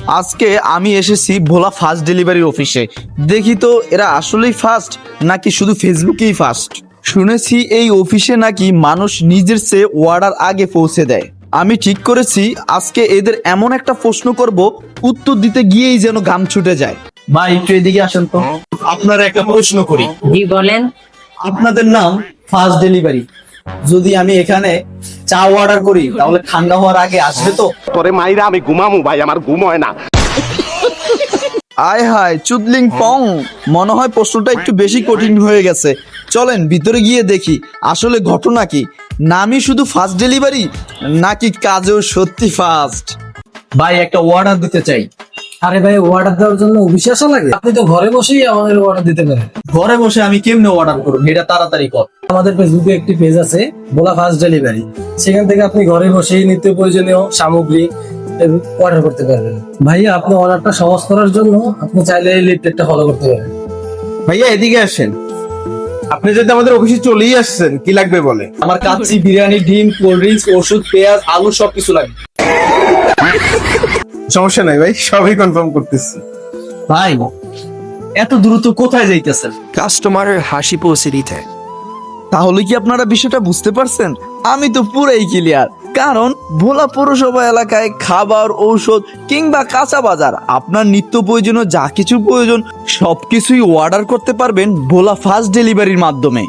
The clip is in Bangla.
আজকে আমি এসেছি ভোলা ফাস্ট ডেলিভারির অফিসে। দেখি তো এরা আসলেই ফাস্ট নাকি শুধু ফেসবুকেই ফাস্ট। শুনেছি এই অফিসে নাকি মানুষ নিজের চেয়ে অর্ডার আগে পৌঁছে দেয়। আমি ঠিক করেছি আজকে এদের এমন একটা প্রশ্ন করব, উত্তর দিতে গিয়েই যেন ঘাম ছুটে যায়। ভাই একটু এদিকে আসেন তো, আপনারা একটা প্রশ্ন করি। জি বলেন। আপনাদের নাম ফাস্ট ডেলিভারি, যদি আমি এখানে চা অর্ডার করি তাহলে ঠান্ডা হওয়ার আগে আসবে তো? তোরে মাইরা আমি ঘুমামু ভাই, আমার ঘুম হয় না। আয় হায় চুদলিং পং, মনে হয় প্রশ্নটা একটু বেশি কঠিন হয়ে গেছে। চলেন ভিতরে গিয়ে দেখি আসলে ঘটনা কি। নামই শুধু ফাস্ট ডেলিভারি নাকি কাজেও সত্যি ফাস্ট। ভাই একটা অর্ডার দিতে চাই। আরে ভাই, অর্ডার দেওয়ার জন্য অফিসে আসা লাগে? আপনি তো ঘরে বসেই আমাদের অর্ডার দিতে পারেন। ঘরে বসে আমি কেমনে অর্ডার করব, এটা তাড়াতাড়ি কর। আমাদের ফেসবুকে একটি পেজ আছে, ভোলা ফাস্ট ডেলিভারি। সেখান থেকে আপনি ঘরে বসেই নিত্য প্রয়োজনীয় সামগ্রী অর্ডার করতে পারবেন। ভাইয়া, আপনি অর্ডারটা সহজ করার জন্য আপনি চাইলে এই লিফলেটটা ফলো করতে পারেন। ভাইয়া এদিকে আসেন। আপনি যদি আমাদের অফিসে চলেই আসছেন, কি লাগবে বলে? আমার কাচ্চি, বিরিয়ানি, ডিম, কোল্ড ড্রিঙ্কস, ওষুধ, পেঁয়াজ, আলু সবকিছু লাগবে। সমস্যা নাই ভাই, সবই কনফার্ম করতেছি। ভাই এত দ্রুত কোথায় যাইতেছেন? কাস্টমারের হাসি পৌঁছে দিতে। তাহলে কি আপনারা বিষয়টা বুঝতে পারছেন? আমি তো পুরাই ক্লিয়ার। কারণ ভোলা পৌরসভা এলাকায় খাবার, ঔষধ কিংবা কাঁচা বাজার, আপনার নিত্য প্রয়োজনীয় যা কিছু প্রয়োজন সবকিছুই অর্ডার করতে পারবেন ভোলা ফাস্ট ডেলিভারির মাধ্যমে।